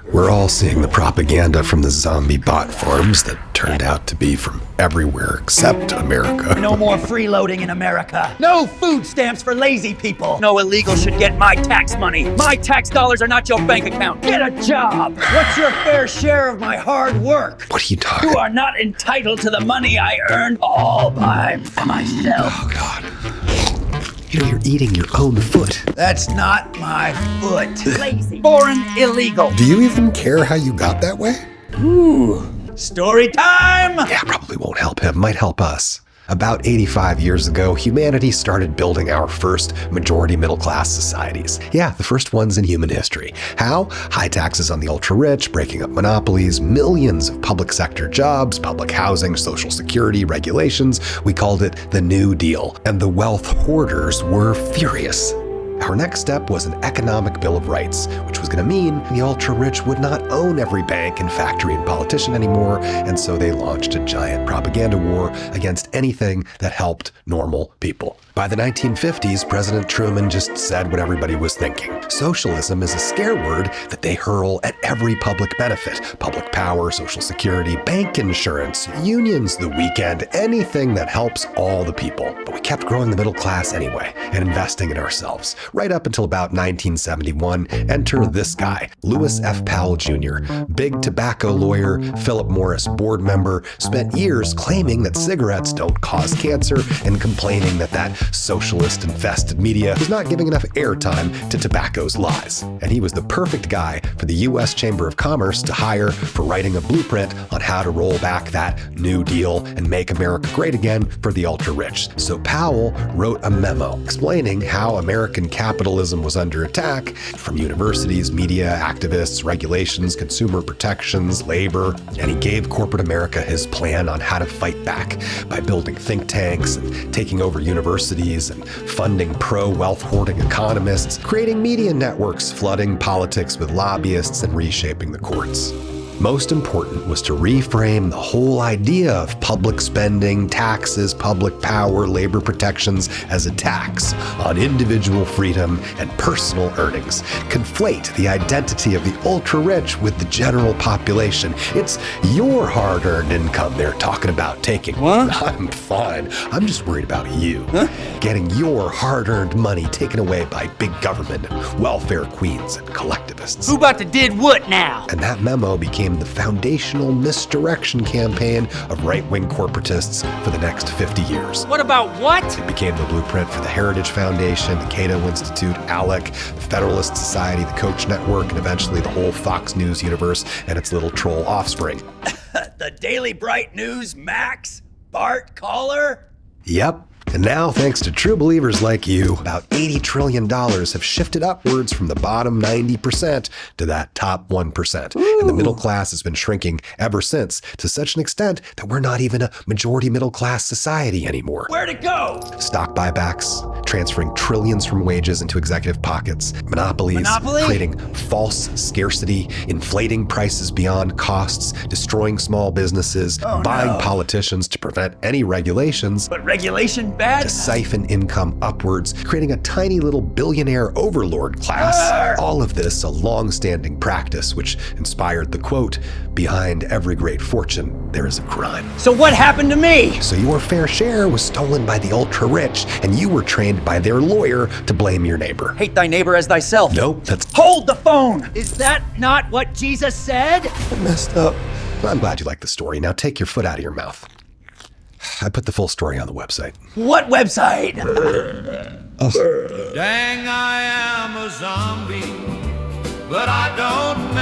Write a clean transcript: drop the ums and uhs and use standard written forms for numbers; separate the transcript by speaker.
Speaker 1: We're all seeing the propaganda from the zombie bot farms that turned out to be from everywhere except America.
Speaker 2: No more freeloading in America. No food stamps for lazy people. No illegal should get my tax money. My tax dollars are not your bank account. Get a job. What's your fair share of my hard work?
Speaker 1: What are you talking?
Speaker 2: You are not entitled to the money I earned all by myself.
Speaker 1: Oh, God. You're eating your own foot.
Speaker 2: That's not my foot. Lazy. Foreign illegal.
Speaker 1: Do you even care how you got that way?
Speaker 2: Ooh. Story time!
Speaker 1: Yeah, probably won't help him. Might help us. About 85 years ago, humanity started building our first majority middle-class societies. Yeah, the first ones in human history. How? High taxes on the ultra-rich, breaking up monopolies, millions of public sector jobs, public housing, social security, regulations. We called it the New Deal. And the wealth hoarders were furious. Our next step was an economic bill of rights, which was going to mean the ultra-rich would not own every bank and factory and politician anymore, and so they launched a giant propaganda war against anything that helped normal people. By the 1950s, President Truman just said what everybody was thinking. Socialism is a scare word that they hurl at every public benefit. Public power, social security, bank insurance, unions, the weekend, anything that helps all the people. But we kept growing the middle class anyway and investing in ourselves. Right up until about 1971, enter this guy, Lewis F. Powell Jr., big tobacco lawyer, Philip Morris board member, spent years claiming that cigarettes don't cause cancer and complaining that socialist-infested media was not giving enough airtime to tobacco's lies. And he was the perfect guy for the U.S. Chamber of Commerce to hire for writing a blueprint on how to roll back that New Deal and make America great again for the ultra-rich. So Powell wrote a memo explaining how American capitalism was under attack from universities, media, activists, regulations, consumer protections, labor, and he gave corporate America his plan on how to fight back by building think tanks and taking over universities and funding pro-wealth hoarding economists, creating media networks, flooding politics with lobbyists, and reshaping the courts. Most important was to reframe the whole idea of public spending, taxes, public power, labor protections as a tax on individual freedom and personal earnings. Conflate the identity of the ultra-rich with the general population. It's your hard-earned income they're talking about taking.
Speaker 2: What?
Speaker 1: I'm fine. I'm just worried about you. Getting your hard-earned money taken away by big government and welfare queens and collectivists.
Speaker 2: Who about to did what now?
Speaker 1: And that memo became the foundational misdirection campaign of right-wing corporatists for the next 50 years.
Speaker 2: What about what?
Speaker 1: It became the blueprint for the Heritage Foundation, the Cato Institute, ALEC, the Federalist Society, the Koch Network, and eventually the whole Fox News universe and its little troll offspring.
Speaker 2: The Daily Bright News, Max, Bart, Caller?
Speaker 1: Yep. And now, thanks to true believers like you, about $80 trillion have shifted upwards from the bottom 90% to that top 1%. Ooh. And the middle class has been shrinking ever since, to such an extent that we're not even a majority middle class society anymore.
Speaker 2: Where'd it go?
Speaker 1: Stock buybacks, transferring trillions from wages into executive pockets, monopolies, creating false scarcity, inflating prices beyond costs, destroying small businesses, buying politicians to prevent any regulations.
Speaker 2: But regulation bad?
Speaker 1: To siphon income upwards, creating a tiny little billionaire overlord class. All of this a long-standing practice which inspired the quote, "Behind every great fortune, there is a crime."
Speaker 2: So what happened to me?
Speaker 1: So your fair share was stolen by the ultra-rich, and you were trained by their lawyer to blame your neighbor.
Speaker 2: Hate thy neighbor as thyself.
Speaker 1: Nope, that's...
Speaker 2: Hold the phone! Is that not what Jesus said?
Speaker 1: I messed up. Well, I'm glad you like the story. Now take your foot out of your mouth. I put the full story on the website.
Speaker 2: What website?
Speaker 3: Dang, I am a zombie, but I don't